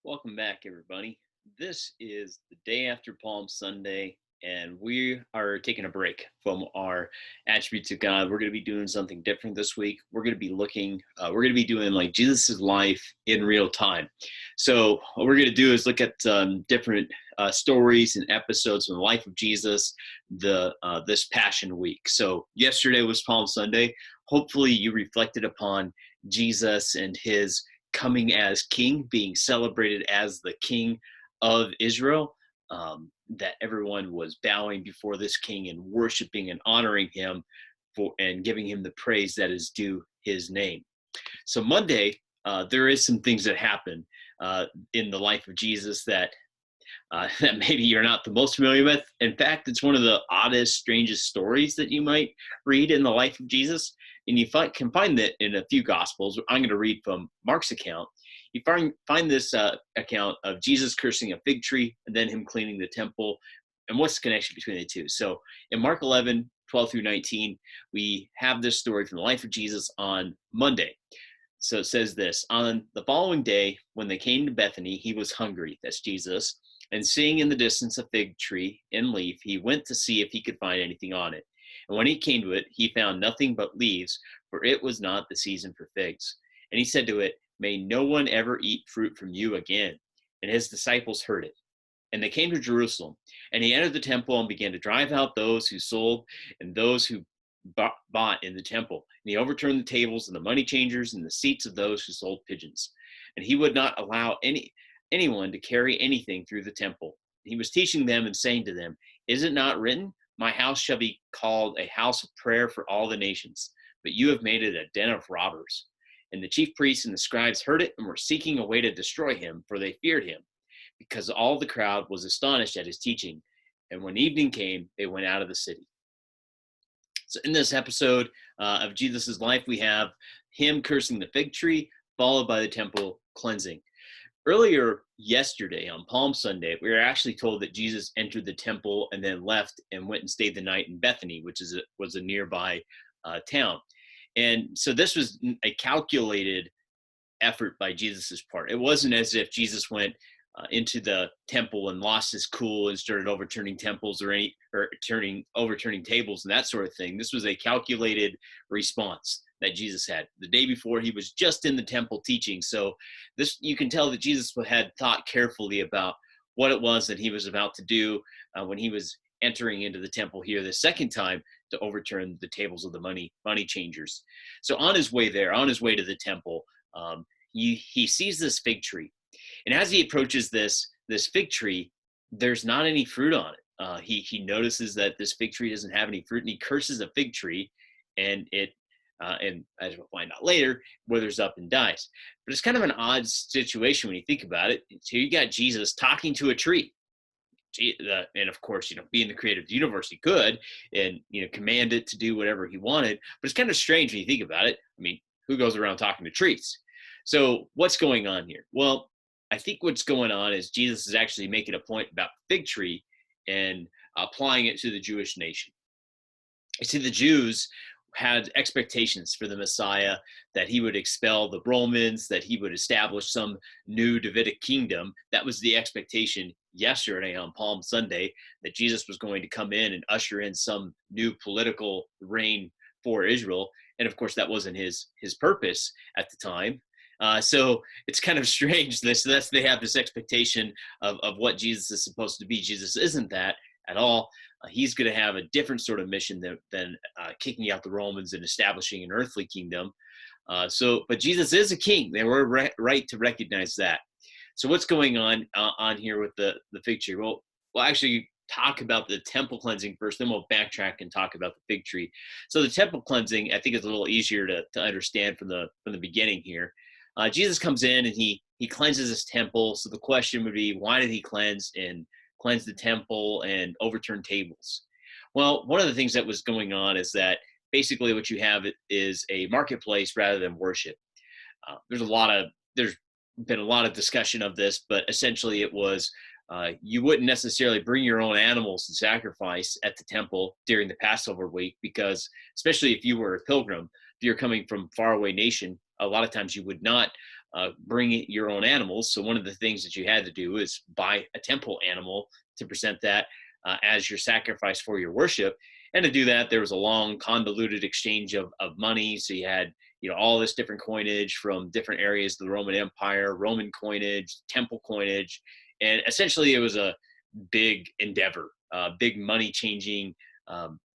Welcome back, everybody. This is the day after Palm Sunday, and we are taking a break from our attributes of God. We're going to be doing something different this week. We're going to be doing like Jesus's life in real time. So, what we're going to do is look at different stories and episodes from the life of Jesus this Passion Week. So, yesterday was Palm Sunday. Hopefully, you reflected upon Jesus and his coming as king, being celebrated as the king of Israel, that everyone was bowing before this king and worshiping and honoring him and giving him the praise that is due his name. So Monday, there is some things that happen in the life of Jesus that maybe you're not the most familiar with. In fact, it's one of the oddest, strangest stories that you might read in the life of Jesus. And can find that in a few Gospels. I'm going to read from Mark's account. You find this account of Jesus cursing a fig tree and then him cleaning the temple. And what's the connection between the two? So in Mark 11, 12 through 19, we have this story from the life of Jesus on Monday. So it says this: on the following day, when they came to Bethany, he was hungry. That's Jesus. And seeing in the distance a fig tree in leaf, he went to see if he could find anything on it. And when he came to it, he found nothing but leaves, for it was not the season for figs. And he said to it, "May no one ever eat fruit from you again." And his disciples heard it. And they came to Jerusalem. And he entered the temple and began to drive out those who sold and those who bought in the temple. And he overturned the tables and the money changers and the seats of those who sold pigeons. And he would not allow anyone to carry anything through the temple. He was teaching them and saying to them, "Is it not written, 'My house shall be called a house of prayer for all the nations'? But you have made it a den of robbers." And the chief priests and the scribes heard it and were seeking a way to destroy him, for they feared him, because all the crowd was astonished at his teaching. And when evening came, they went out of the city. So in this episode of Jesus' life, we have him cursing the fig tree, followed by the temple cleansing. Earlier yesterday on Palm Sunday, we were actually told that Jesus entered the temple and then left and went and stayed the night in Bethany, which was a nearby town. And so this was a calculated effort by Jesus's part. It wasn't as if Jesus went into the temple and lost his cool and started overturning temples or overturning tables and that sort of thing. This was a calculated response that Jesus had. The day before, he was just in the temple teaching. So this, you can tell that Jesus had thought carefully about what it was that he was about to do when he was entering into the temple here the second time to overturn the tables of the money changers. So on his way there, on his way to the temple, he sees this fig tree, and as he approaches this fig tree, there's not any fruit on it. He notices that this fig tree doesn't have any fruit, and he curses a fig tree, and and as we'll find out later, withers up and dies. But it's kind of an odd situation when you think about it. So you got Jesus talking to a tree, and of course, being the creator of the universe, he could and command it to do whatever he wanted. But it's kind of strange when you think about it. I mean, who goes around talking to trees? So what's going on here? Well, I think what's going on is Jesus is actually making a point about the fig tree and applying it to the Jewish nation. You see, the Jews had expectations for the Messiah, that he would expel the Romans, that he would establish some new Davidic kingdom. That was the expectation yesterday on Palm Sunday, that Jesus was going to come in and usher in some new political reign for Israel. And of course, that wasn't his purpose at the time. So it's kind of strange. They have this expectation of what Jesus is supposed to be. Jesus isn't that at all. He's going to have a different sort of mission than kicking out the Romans and establishing an earthly kingdom. But Jesus is a king. They were right to recognize that. So what's going on here with the fig tree? Well, we'll actually talk about the temple cleansing first, then we'll backtrack and talk about the fig tree. So the temple cleansing, I think, is a little easier to understand from the beginning here. Jesus comes in and he cleanses his temple. So the question would be, why did he cleanse the temple and overturn tables? Well, one of the things that was going on is that basically what you have is a marketplace rather than worship. There's been a lot of discussion of this, but essentially it was you wouldn't necessarily bring your own animals to sacrifice at the temple during the Passover week, because especially if you were a pilgrim, if you're coming from faraway nation, a lot of times you would not bring your own animals. So one of the things that you had to do is buy a temple animal to present that as your sacrifice for your worship. And to do that, there was a long, convoluted exchange of money. So you had, all this different coinage from different areas of the Roman Empire, Roman coinage, temple coinage. And essentially, it was a big endeavor, big money changing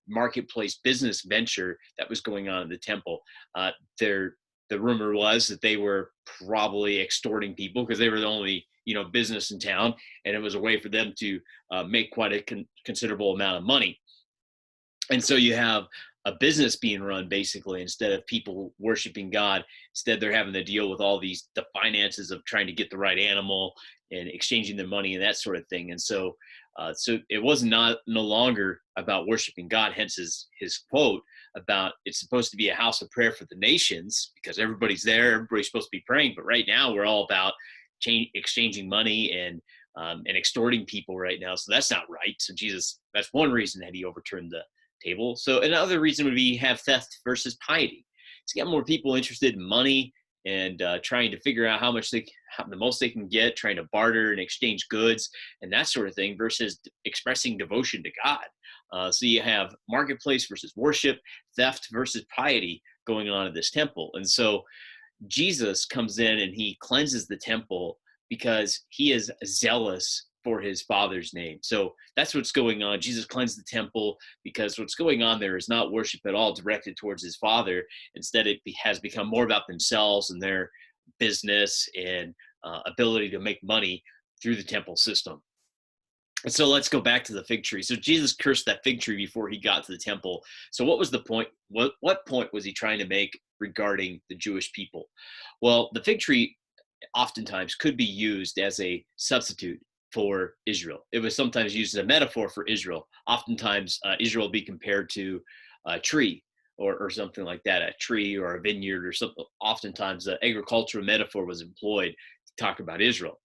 marketplace business venture that was going on in the temple. The rumor was that they were probably extorting people because they were the only business in town, and it was a way for them to make quite a considerable amount of money. And so you have a business being run basically instead of people worshiping God. Instead, they're having to deal with all the finances of trying to get the right animal and exchanging their money and that sort of thing. And so it was no longer about worshiping God. Hence his quote about it's supposed to be a house of prayer for the nations because everybody's there, everybody's supposed to be praying. But right now we're all about exchanging money and extorting people right now. So that's not right. So Jesus, that's one reason that he overturned the table. So another reason would be have theft versus piety. To get more people interested in money and trying to figure out how the most they can get, trying to barter and exchange goods and that sort of thing versus expressing devotion to God. So you have marketplace versus worship, theft versus piety going on at this temple. And so Jesus comes in and he cleanses the temple because he is zealous for his Father's name. So that's what's going on. Jesus cleansed the temple because what's going on there is not worship at all directed towards his Father. Instead, it has become more about themselves and their business and ability to make money through the temple system. And so let's go back to the fig tree. So Jesus cursed that fig tree before he got to the temple. So what was the point? What point was he trying to make regarding the Jewish people? Well, the fig tree oftentimes could be used as a substitute for Israel. It was sometimes used as a metaphor for Israel. Oftentimes, Israel would be compared to a tree or something like that, a tree or a vineyard or something. Oftentimes, the agricultural metaphor was employed to talk about Israel.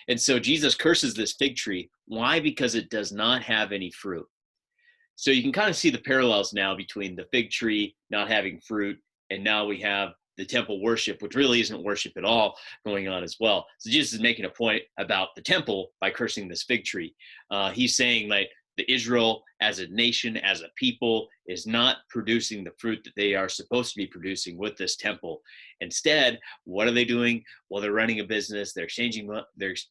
And so Jesus curses this fig tree. Why? Because it does not have any fruit. So you can kind of see the parallels now between the fig tree not having fruit, and now we have the temple worship, which really isn't worship at all, going on as well. So Jesus is making a point about the temple by cursing this fig tree. He's saying like the Israel as a nation, as a people, is not producing the fruit that they are supposed to be producing with this temple. Instead, what are they doing? Well, they're running a business. They're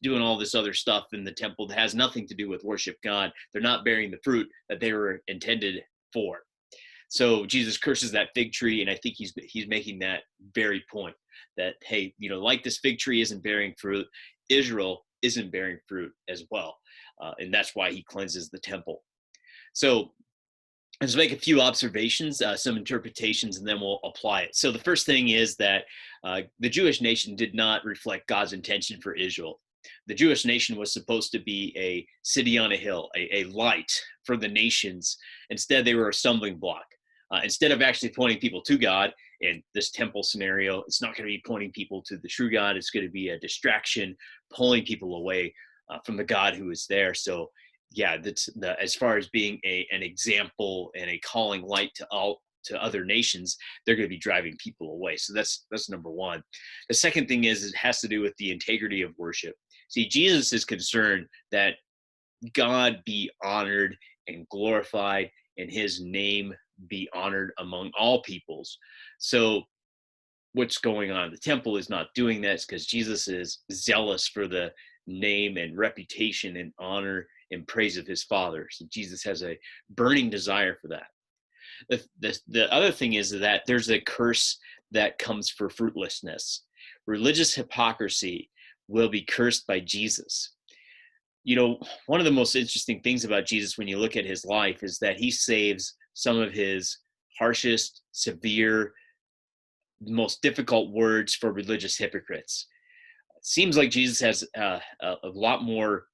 doing all this other stuff in the temple that has nothing to do with worship God. They're not bearing the fruit that they were intended for. So Jesus curses that fig tree, and I think he's making that very point that, hey, like this fig tree isn't bearing fruit, Israel isn't bearing fruit as well, and that's why he cleanses the temple. So let's make a few observations, some interpretations, and then we'll apply it. So the first thing is that the Jewish nation did not reflect God's intention for Israel. The Jewish nation was supposed to be a city on a hill, a light for the nations. Instead, they were a stumbling block. Instead of actually pointing people to God in this temple scenario, it's not going to be pointing people to the true God. It's going to be a distraction, pulling people away from the God who is there. So yeah, that's as far as being an example and a calling light to other nations, they're going to be driving people away. So that's number one. The second thing is it has to do with the integrity of worship. See, Jesus is concerned that God be honored and glorified and his name be honored among all peoples. So what's going on? The temple is not doing that because Jesus is zealous for the name and reputation and honor and praise of his Father. So Jesus has a burning desire for that. The other thing is that there's a curse that comes for fruitlessness. Religious hypocrisy will be cursed by Jesus. One of the most interesting things about Jesus when you look at his life is that he saves some of his harshest, severe, most difficult words for religious hypocrites. It seems like Jesus has a lot more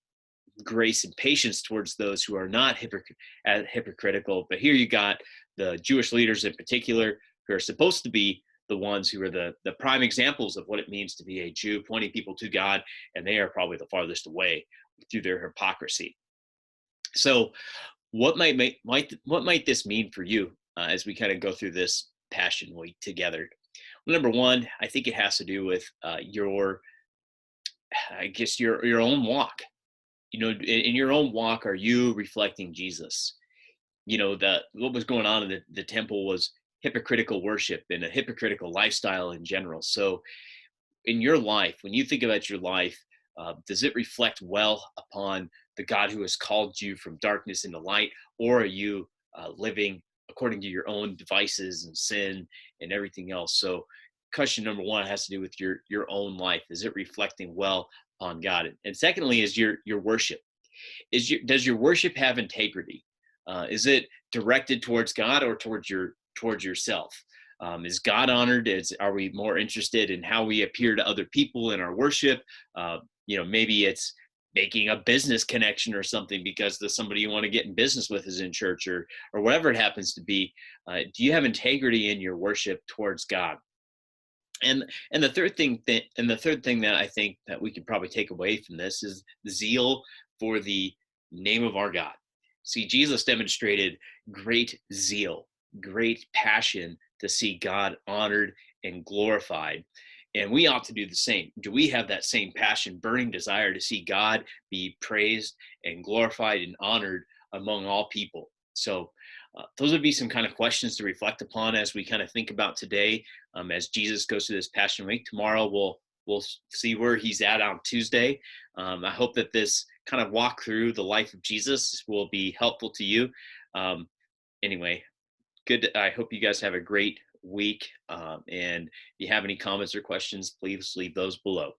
grace and patience towards those who are not hypocritical. But here you got the Jewish leaders in particular who are supposed to be the ones who are the prime examples of what it means to be a Jew, pointing people to God, and they are probably the farthest away through their hypocrisy. So what might this mean for you as we kind of go through this Passion Week together? Well, number one, I think it has to do with I guess, your own walk. In your own walk, are you reflecting Jesus? The what was going on in the temple was hypocritical worship and a hypocritical lifestyle in general. So in your life, when you think about your life, does it reflect well upon the God who has called you from darkness into light, or are you living according to your own devices and sin and everything else? So, question number one has to do with your own life. Is it reflecting well upon God? And secondly, is your worship. Does your worship have integrity? Is it directed towards God or towards yourself? Is God honored? Are we more interested in how we appear to other people in our worship? Maybe it's making a business connection or something because the somebody you want to get in business with is in church, or whatever it happens to be. Do you have integrity in your worship towards God? And the third thing that I think that we could probably take away from this is zeal for the name of our God. See, Jesus demonstrated great zeal, great passion to see God honored and glorified. And we ought to do the same. Do we have that same passion, burning desire to see God be praised and glorified and honored among all people? So, those would be some kind of questions to reflect upon as we kind of think about today, as Jesus goes through this Passion Week. Tomorrow we'll see where he's at on Tuesday. I hope that this kind of walk through the life of Jesus will be helpful to you. Um, anyway, good. I hope you guys have a great week. And if you have any comments or questions, please leave those below.